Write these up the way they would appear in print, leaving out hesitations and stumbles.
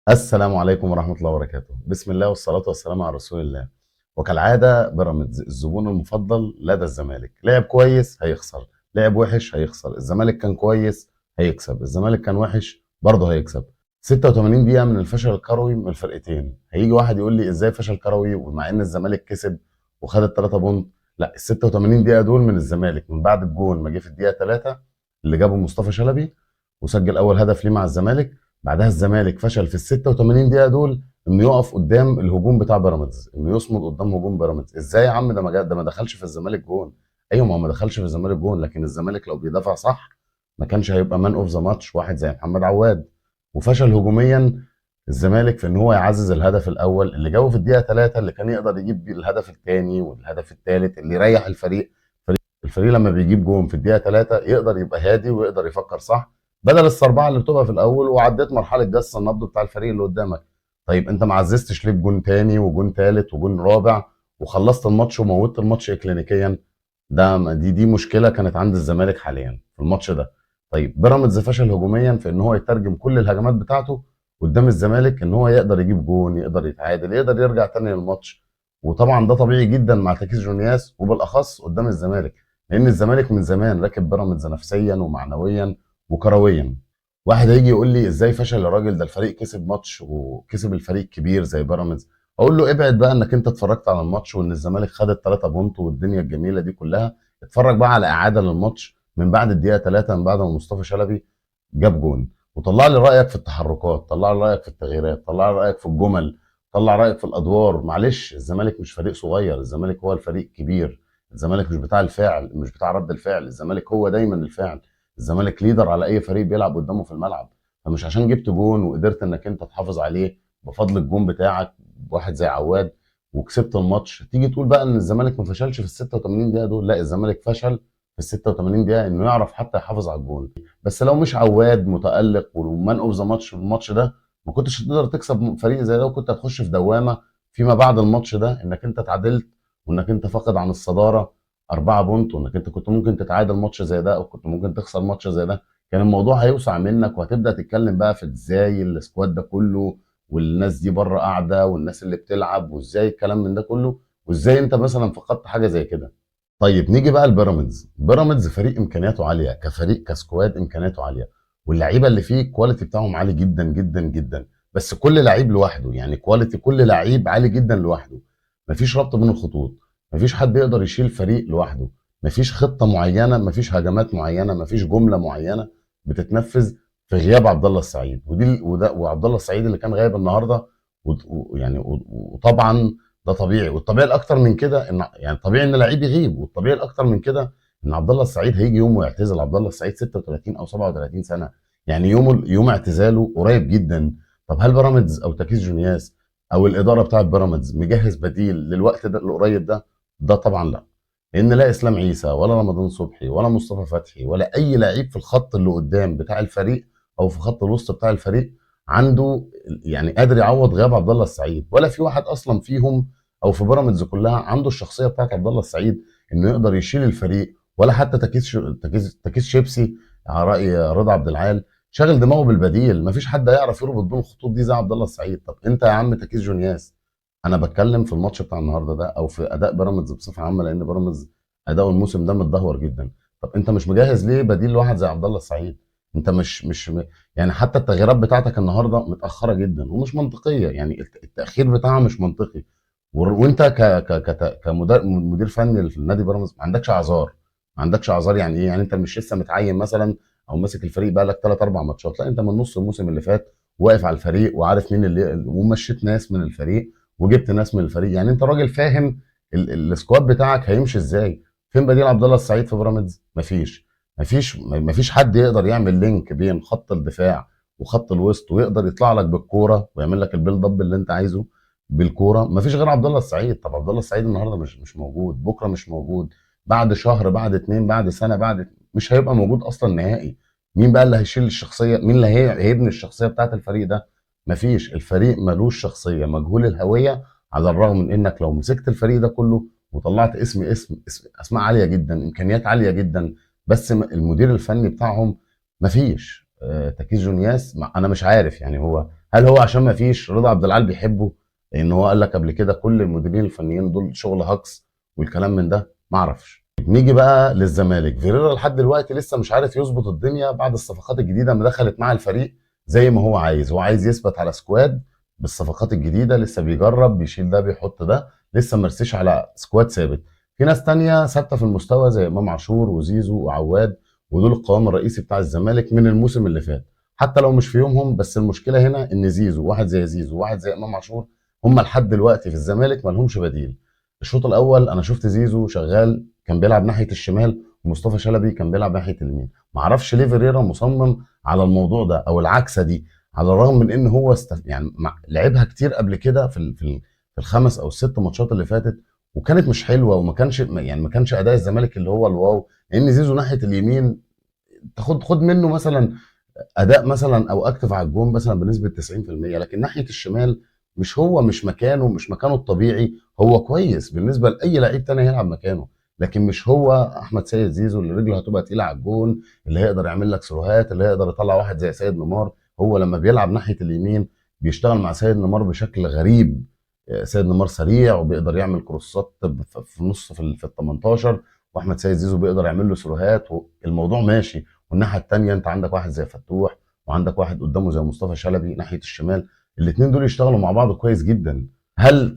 السلام عليكم ورحمة الله وبركاته. بسم الله والصلاة والسلام على رسول الله. وكالعادة بيراميدز الزبون المفضل لدى الزمالك، لعب كويس هيخسر، لعب وحش هيخسر، الزمالك كان كويس هيكسب، الزمالك كان وحش برضه هيكسب. 86 دقيقة من الفشل الكروي من الفرقتين. هيجي واحد يقول لي ازاي فشل كروي ومع ان الزمالك كسب وخد الثلاثة بونت؟ لا، ال 86 دقيقة دول من الزمالك من بعد الجون ما جه في الدقيقة 3 اللي جابه مصطفى شلبي وسجل أول هدف ليه مع الزمالك. بعدها الزمالك فشل في ال 86 دقيقة دول انه يقف قدام الهجوم بتاع بيراميدز، انه يصمد قدام هجوم بيراميدز. ازاي يا عم؟ ده ما دخلش في الزمالك جون. ايوه، ما هو ما دخلش في الزمالك جون، لكن الزمالك لو بيدافع صح ما كانش هيبقى مان اوف ذا ماتش واحد زي محمد عواد. وفشل هجوميا الزمالك في ان هو يعزز الهدف الاول اللي جابه في الدقيقه 3 اللي كان يقدر يجيب بيه الهدف الثاني والهدف الثالث اللي يريح الفريق. الفريق لما بيجيب جون في الدقيقه 3 يقدر يبقى هادي ويقدر يفكر صح، بدل الصربعه اللي بتبقى في الاول وعديت مرحله جس النبض بتاع الفريق اللي قدامك. طيب انت ما عززتش ليه بجون تاني وجون تالت وجون رابع وخلصت الماتش وموتت الماتش اكلينيكيا؟ دي مشكله كانت عند الزمالك حاليا في الماتش ده. طيب بيراميدز فشل هجوميا في ان هو يترجم كل الهجمات بتاعته قدام الزمالك ان هو يقدر يجيب جون، يقدر يتعادل، يقدر يرجع تاني للماتش. وطبعا ده طبيعي جدا مع تركيز جونياس وبالاخص قدام الزمالك، لان الزمالك من زمان راكب بيراميدز نفسيا ومعنويا وكرويا. واحد هيجي يقول لي ازاي فشل الراجل ده؟ الفريق كسب ماتش وكسب الفريق كبير زي بيراميدز. اقول له ابعد بقى انك انت اتفرجت على الماتش وان الزمالك خد الثلاثه بونت والدنيا الجميله دي كلها. اتفرج بقى على اعاده للماتش من بعد الدقيقه 3، من بعد ما مصطفى شلبي جاب جون، وطلع لي رايك في التحركات، طلع لي رايك في التغييرات، طلع لي رايك في الجمل، طلع رايك في الادوار. معلش، الزمالك مش فريق صغير، الزمالك هو الفريق الكبير. الزمالك مش بتاع الفعل، مش بتاع رد الفعل، الزمالك هو دايما الفعل. الزمالك ليدر على اي فريق بيلعب قدامه في الملعب. فمش عشان جبت جون وقدرت انك انت تحافظ عليه بفضل الجون بتاعك بواحد زي عواد وكسبت الماتش تيجي تقول بقى ان الزمالك ما فشلش في ال 86 دقيقه دول. لا، الزمالك فشل في ال 86 دقيقه انه يعرف حتى يحافظ على الجون. بس لو مش عواد متالق ومان اوف ذا ماتش في الماتش ده ما كنتش هتقدر تكسب فريق زي ده، وكنت هتخش في دوامه فيما بعد الماتش ده انك انت اتعادلت وانك انت فاقد عن الصداره 4 بونت، وانك انت كنت ممكن تتعادل ماتش زي ده او كنت ممكن تخسر ماتش زي ده. كان الموضوع هيوسع منك وهتبدا تتكلم بقى في ازاي السكواد ده كله والناس دي بره قاعده والناس اللي بتلعب وازاي الكلام من ده كله وازاي انت مثلا فقدت حاجه زي كده. طيب نيجي بقى لبيراميدز. بيراميدز فريق امكانياته عاليه، كفريق كسكواد امكانياته عاليه، واللعيبه اللي فيه الكواليتي بتاعهم عالي جدا جدا جدا. بس كل لعيب لوحده، يعني كواليتي كل لعيب عالي جدا لوحده. مفيش ربط بين الخطوط، مفيش حد يقدر يشيل فريق لوحده، مفيش خطه معينه، مفيش هجمات معينه، مفيش جمله معينه بتتنفذ في غياب عبد الله السعيد. وعبد الله السعيد اللي كان غايب النهارده. وطبعا ده طبيعي، والطبيعي الاكتر من كده ان يعني طبيعي ان لعيب يغيب، والطبيعي الاكتر من كده ان عبد الله السعيد هيجي يوم ويعتزل. عبد الله السعيد 36 او 37 سنه، يعني يوم اعتزاله قريب جدا. طب هل بيراميدز او تكيس جونياس او الاداره بتاعه بيراميدز مجهز بديل للوقت ده القريب ده؟ ده طبعا لا، لان لا اسلام عيسى ولا رمضان صبحي ولا مصطفى فتحي ولا اي لعيب في الخط اللي قدام بتاع الفريق او في خط الوسط بتاع الفريق عنده يعني قادر يعوض غياب عبد الله السعيد. ولا في واحد اصلا فيهم او في بيراميدز كلها عنده الشخصيه بتاعت عبد الله السعيد انه يقدر يشيل الفريق. ولا حتى تكيس شيبسي على راي رضا عبد العال شاغل دماغه بالبديل. مفيش حد هيعرف يربط بين الخطوط دي زي عبد الله السعيد. طب انت يا عم تكيس جونياس، انا بتكلم في الماتش بتاع النهارده ده او في اداء بيراميدز بصفه عامه، لان بيراميدز اداؤه الموسم ده متدهور جدا. طب انت مش مجهز ليه بديل لواحد زي عبد الله السعيد؟ انت مش يعني حتى التغييرات بتاعتك النهارده متاخره جدا ومش منطقيه، يعني التاخير بتاعها مش منطقي. وانت كمدير فني في النادي بيراميدز ما عندكش اعذار. ما عندكش اعذار يعني ايه؟ يعني انت مش لسه متعين مثلا او ماسك الفريق بقالك 3 4 ماتشات، لا انت من نص الموسم اللي فات واقف على الفريق وعارف مين اللي ومشيت ناس من الفريق وجبت ناس من الفريق. يعني انت راجل فاهم السكواد بتاعك هيمشي ازاي. فين بديل عبد الله السعيد في بيراميدز؟ مفيش حد يقدر يعمل لينك بين خط الدفاع وخط الوسط ويقدر يطلع لك بالكوره ويعمل لك البيلد اب اللي انت عايزه بالكوره. مفيش غير عبد الله السعيد. طب عبد الله السعيد النهارده مش موجود، بكره مش موجود، بعد شهر، بعد اتنين، بعد سنه، مش هيبقى موجود اصلا نهائي. مين بقى اللي هيشيل الشخصيه؟ مين اللي هيبني الشخصيه بتاعت الفريق ده؟ مفيش. الفريق ملوش شخصيه، مجهول الهويه. على الرغم من انك لو مسكت الفريق ده كله وطلعت اسم اسماء عاليه جدا، امكانيات عاليه جدا، بس المدير الفني بتاعهم مفيش. تكيس جونياس انا مش عارف يعني هو هل هو عشان ما فيش رضا عبد العال بيحبه، لان هو قال لك قبل كده كل المديرين الفنيين دول شغل هجص والكلام من ده؟ ما اعرفش. نيجي بقى للزمالك. فيريرا لحد دلوقتي لسه مش عارف يظبط الدنيا بعد الصفقات الجديده ما دخلت مع الفريق زي ما هو عايز. هو عايز يثبت على سكواد بالصفقات الجديده، لسه بيجرب، بيشيل ده بيحط ده، لسه مرسيش على سكواد ثابت. في ناس تانية ثابته في المستوى زي امام عاشور وزيزو وعواد، ودول القوام الرئيسي بتاع الزمالك من الموسم اللي فات، حتى لو مش في يومهم. بس المشكله هنا ان زيزو، واحد زي زيزو وواحد زي امام عاشور، هم لحد دلوقتي في الزمالك ما لهمش بديل. الشوط الاول انا شفت زيزو شغال كان بيلعب ناحيه الشمال، ومصطفى شلبي كان بيلعب ناحيه اليمين. ما اعرفش ليه فيريرا مصمم على الموضوع ده او العكسه دي، على الرغم من ان هو يعني لعبها كتير قبل كده في الخمس او الست ماتشات اللي فاتت، وكانت مش حلوه، وما كانش يعني ما كانش اداء الزمالك اللي هو الواو. لان زيزو ناحيه اليمين تاخد خد منه مثلا اداء مثلا او اكتف على الجون مثلا بنسبه 90%، لكن ناحيه الشمال مش مكانه، مش مكانه الطبيعي. هو كويس بالنسبه لاي لعيب تاني هيلعب مكانه، لكن مش هو احمد سيد زيزو اللي رجله هتبقى تقيله على الجون، اللي هيقدر يعمل لك سروهات، اللي هيقدر يطلع واحد زي سيد نيمار. هو لما بيلعب ناحيه اليمين بيشتغل مع سيد نيمار بشكل غريب. سيد نيمار سريع وبيقدر يعمل كروسات في نص في ال 18، واحمد سيد زيزو بيقدر يعمل له سروهات، والموضوع ماشي. والناحيه الثانيه انت عندك واحد زي فتوح، وعندك واحد قدامه زي مصطفى شلبي ناحيه الشمال. الاثنين دول يشتغلوا مع بعض كويس جدا. هل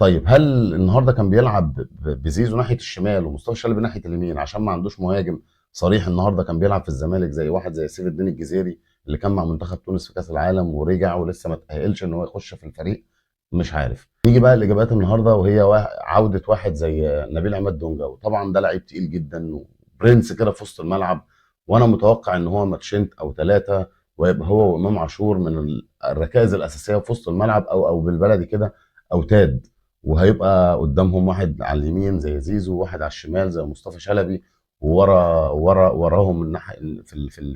النهارده كان بيلعب بزيزو ناحيه الشمال ومصطفى شلبي ناحيه اليمين عشان ما عندوش مهاجم صريح النهارده كان بيلعب في الزمالك زي واحد زي سيف الدين الجزيري اللي كان مع منتخب تونس في كاس العالم ورجع ولسه ما تاهلش ان هو يخش في الفريق؟ مش عارف. نيجي بقى الاجابات النهارده، وهي عوده واحد زي نبيل عماد دونجا. وطبعا ده لعيب تقيل جدا وبرنس كده في وسط الملعب، وانا متوقع ان هو ماتشين او ثلاثه ويبقى هو وامام عاشور من الركائز الاساسيه في وسط الملعب، او بالبلدي كده اوتاد. وهيبقى قدامهم واحد على اليمين زي زيزو، وواحد على الشمال زي مصطفى شلبي، وراهم من ناحيه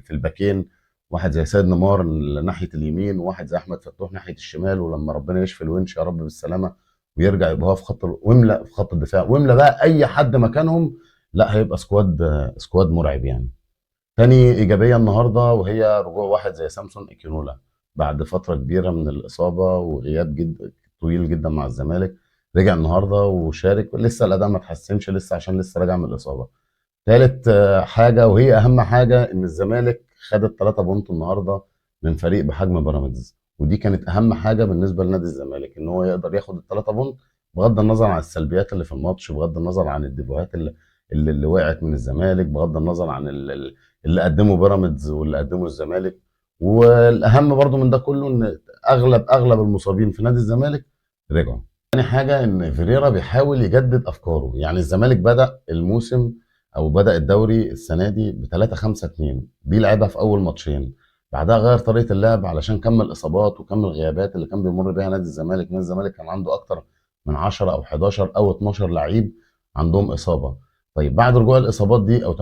في الباكين واحد زي سيد نيمار ناحيه اليمين، وواحد زي احمد فتوح ناحيه الشمال. ولما ربنا يشفي الونش يا رب بالسلامه ويرجع يبقى هو في ويملا في خط الدفاع، ويملا بقى اي حد مكانهم. لا هيبقى سكواد مرعب يعني. تاني إيجابية النهاردة وهي رجوع واحد زي سامسون إيكينولا بعد فترة كبيرة من الإصابة وغياب طويل جدا مع الزمالك. رجع النهاردة وشارك، لسه الأداء ما اتحسنش لسه عشان لسه راجع من الإصابة. تالت حاجة وهي أهم حاجة، إن الزمالك خد الثلاثة بونت النهاردة من فريق بحجم بيراميدز. ودي كانت أهم حاجة بالنسبة لنادي الزمالك، إن هو يقدر ياخد الثلاثة بونت بغض النظر عن السلبيات اللي في الماتش، بغض النظر عن الديفوهات اللي وقعت من الزمالك، بغض النظر عن اللي قدمه بيراميدز واللي قدمه الزمالك. والاهم برضو من ده كله ان اغلب المصابين في نادي الزمالك رجعوا. تاني حاجه ان فيريرا بيحاول يجدد افكاره. يعني الزمالك بدا الموسم او بدا الدوري السنه دي ب 3-5-2، دي لعبها في اول ماتشين. بعدها غير طريقه اللعب علشان كمل اصابات وكمل غيابات اللي كان بيمر بيها نادي الزمالك. نادي الزمالك كان عنده اكتر من 10 او 11 او 12 لعيب عندهم اصابه. طيب بعد رجوع الاصابات دي او 80%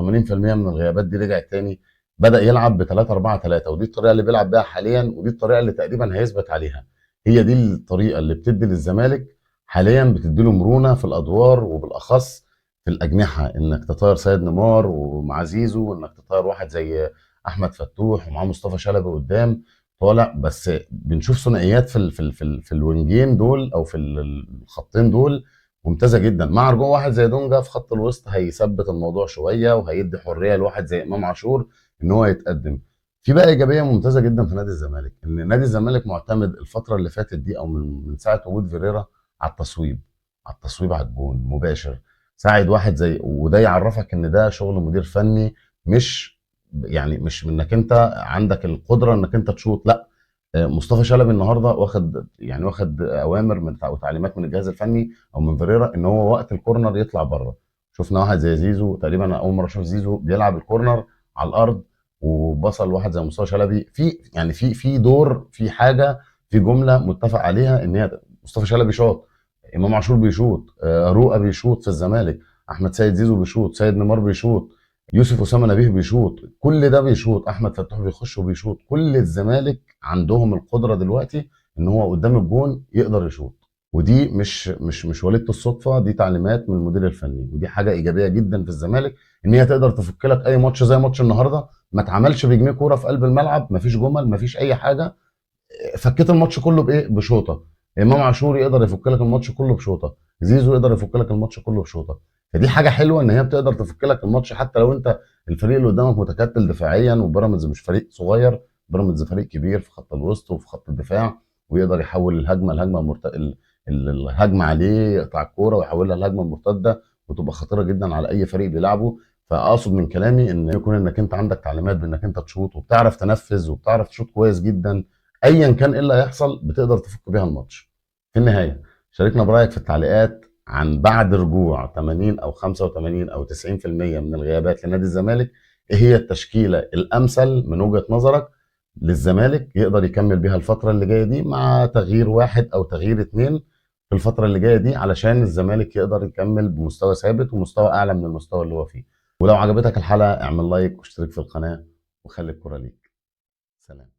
من الغيابات دي رجعت تاني، بدا يلعب ب 3-4-3، ودي الطريقه اللي بيلعب بيها حاليا، ودي الطريقه اللي تقريبا هيثبت عليها. هي دي الطريقه اللي بتدي للزمالك حاليا، بتدي له مرونه في الادوار، وبالاخص في الاجنحه، انك تطير سيد نيمار ومع زيزو، وانك تطير واحد زي احمد فتوح ومعاه مصطفى شلبي قدام طالع. بس بنشوف ثنائيات في الوينجين دول او في الخطين دول ممتازه جدا. مع رجوع واحد زي دونجا في خط الوسط هيثبت الموضوع شويه، وهيدي حريه لواحد زي امام عاشور ان هو يتقدم. في بقى ايجابيه ممتازه جدا في نادي الزمالك، ان نادي الزمالك معتمد الفتره اللي فاتت دي او من ساعه وجود فيريرا على التصويب، على الجون مباشر. ساعد واحد زي وده يعرفك ان ده شغل مدير فني، مش يعني مش منك انت عندك القدره انك انت تشوط، لا. مصطفى شلبي النهارده واخد اوامر وتعليمات من الجهاز الفني او من فيريرا ان هو وقت الكورنر يطلع بره. شفنا واحد زي زيزو، تقريبا أنا اول مره اشوف زيزو بيلعب الكورنر على الارض، وبصل واحد زي مصطفى شلبي في دور، في حاجه، في جمله متفق عليها ان هي مصطفى شلبي شاط، امام عاشور بيشوط، رؤى بيشوط في الزمالك، احمد سيد زيزو بيشوط، سيد نيمار بيشوط، يوسف اسامه نبيه بيشوط، كل ده بيشوط، احمد فتوح بيخش وبيشوط. كل الزمالك عندهم القدره دلوقتي ان هو قدام الجون يقدر يشوط. ودي مش وليده الصدفه، دي تعليمات من المدير الفني، ودي حاجه ايجابيه جدا في الزمالك، ان هي تقدر تفك لك اي ماتش زي ماتش النهارده. ما اتعملش بجنيه كوره في قلب الملعب، ما فيش جمل، ما فيش اي حاجه. فكيت الماتش كله بايه؟ بشوطه. امام عاشور يقدر يفك لك الماتش كله بشوطه، زيزو يقدر يفك لك الماتش كله بشوطه. فدي حاجه حلوه ان هي بتقدر تفك لك الماتش حتى لو انت الفريق اللي قدامك متكتل دفاعيا، وبيراميدز مش فريق صغير، بيراميدز فريق كبير في خط الوسط وفي خط الدفاع، ويقدر يحول الهجمه الهجمه عليه، يقطع الكوره ويحولها لهجمه مرتده وتبقى خطيره جدا على اي فريق بيلعبه. فاقصد من كلامي ان يكون انك انت عندك تعليمات بانك انت تشوط وبتعرف تنفذ وبتعرف تشوط كويس جدا، ايا كان ايه اللي هيحصل بتقدر تفك بيها الماتش. في النهايه شاركنا برايك في التعليقات عن بعد رجوع 80 او 85 او 90% من الغيابات لنادي الزمالك، ايه هي التشكيله الامثل من وجهه نظرك للزمالك يقدر يكمل بيها الفتره اللي جايه دي، مع تغيير واحد او تغيير اتنين في الفتره اللي جايه دي، علشان الزمالك يقدر يكمل بمستوى ثابت ومستوى اعلى من المستوى اللي هو فيه. ولو عجبتك الحلقه اعمل لايك واشترك في القناه وخلي الكره ليك. سلام.